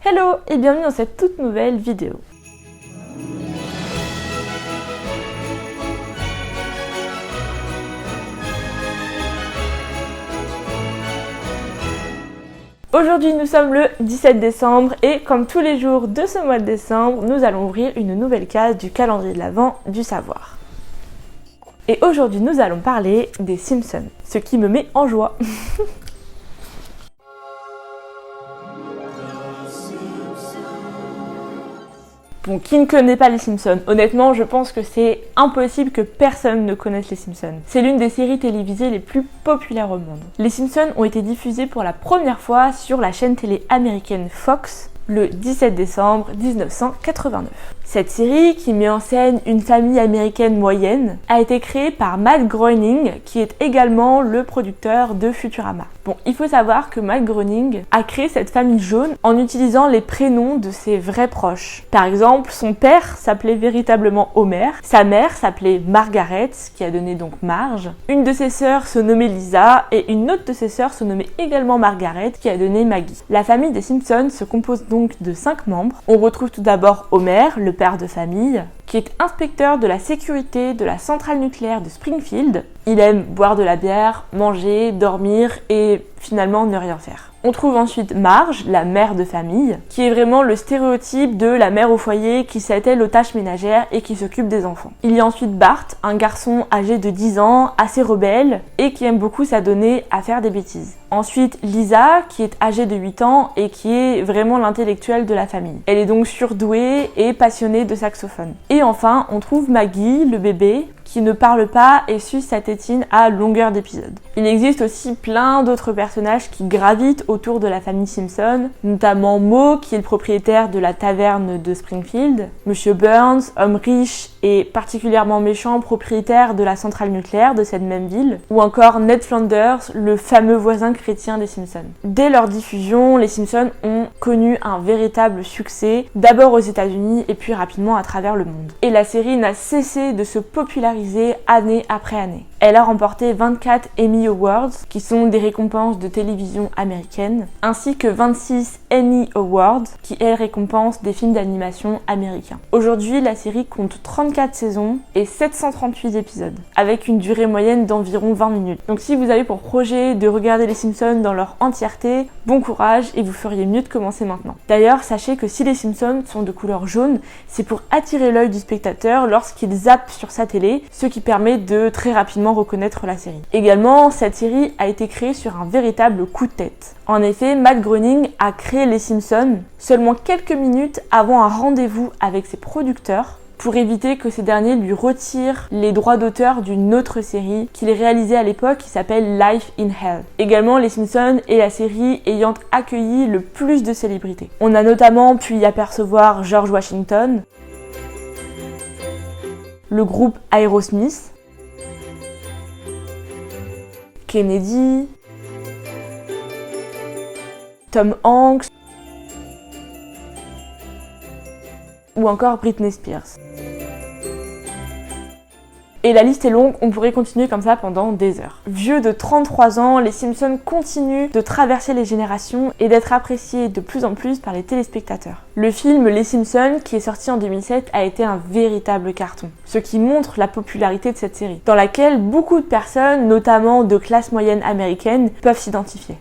Hello et bienvenue dans cette toute nouvelle vidéo. Aujourd'hui nous sommes le 17 décembre et comme tous les jours de ce mois de décembre, nous allons ouvrir une nouvelle case du calendrier de l'Avent du savoir. Et aujourd'hui nous allons parler des Simpsons, ce qui me met en joie. Bon, qui ne connaît pas les Simpsons? Honnêtement, je pense que c'est impossible que personne ne connaisse les Simpsons. C'est l'une des séries télévisées les plus populaires au monde. Les Simpsons ont été diffusés pour la première fois sur la chaîne télé américaine Fox le 17 décembre 1989. Cette série, qui met en scène une famille américaine moyenne, a été créée par Matt Groening, qui est également le producteur de Futurama. Bon, il faut savoir que Matt Groening a créé cette famille jaune en utilisant les prénoms de ses vrais proches. Par exemple, son père s'appelait véritablement Homer, sa mère s'appelait Margaret, qui a donné donc Marge, une de ses sœurs se nommait Lisa, et une autre de ses sœurs se nommait également Margaret, qui a donné Maggie. La famille des Simpsons se compose donc de 5 membres. On retrouve tout d'abord Homer, le père de famille, qui est inspecteur de la sécurité de la centrale nucléaire de Springfield. Il aime boire de la bière, manger, dormir et finalement ne rien faire. On trouve ensuite Marge, la mère de famille, qui est vraiment le stéréotype de la mère au foyer qui s'attelle aux tâches ménagères et qui s'occupe des enfants. Il y a ensuite Bart, un garçon âgé de 10 ans, assez rebelle et qui aime beaucoup s'adonner à faire des bêtises. Ensuite Lisa, qui est âgée de 8 ans et qui est vraiment l'intellectuelle de la famille. Elle est donc surdouée et passionnée de saxophone. Et enfin, on trouve Maggie, le bébé, qui ne parle pas et suce sa tétine à longueur d'épisode. Il existe aussi plein d'autres personnages qui gravitent autour de la famille Simpson, notamment Moe, qui est le propriétaire de la taverne de Springfield, Monsieur Burns, homme riche et particulièrement méchant, propriétaire de la centrale nucléaire de cette même ville, ou encore Ned Flanders, le fameux voisin chrétien des Simpsons. Dès leur diffusion, les Simpsons ont connu un véritable succès, d'abord aux États-Unis et puis rapidement à travers le monde. Et la série n'a cessé de se populariser année après année. Elle a remporté 24 Emmy Awards, qui sont des récompenses de télévision américaines, ainsi que 26 Annie Awards, qui elles récompensent des films d'animation américains. Aujourd'hui, la série compte 34 saisons et 738 épisodes, avec une durée moyenne d'environ 20 minutes. Donc si vous avez pour projet de regarder les Simpsons dans leur entièreté, bon courage et vous feriez mieux de commencer maintenant. D'ailleurs, sachez que si les Simpsons sont de couleur jaune, c'est pour attirer l'œil du spectateur lorsqu'il zappe sur sa télé, ce qui permet de très rapidement reconnaître la série. Également, cette série a été créée sur un véritable coup de tête. En effet, Matt Groening a créé les Simpsons seulement quelques minutes avant un rendez-vous avec ses producteurs pour éviter que ces derniers lui retirent les droits d'auteur d'une autre série qu'il réalisait à l'époque qui s'appelle Life in Hell. Également, les Simpsons est la série ayant accueilli le plus de célébrités. On a notamment pu y apercevoir George Washington, le groupe Aerosmith, Kennedy, Tom Hanks ou encore Britney Spears. Et la liste est longue, on pourrait continuer comme ça pendant des heures. Vieux de 33 ans, les Simpsons continuent de traverser les générations et d'être appréciés de plus en plus par les téléspectateurs. Le film Les Simpsons, qui est sorti en 2007, a été un véritable carton, ce qui montre la popularité de cette série, dans laquelle beaucoup de personnes, notamment de classe moyenne américaine, peuvent s'identifier.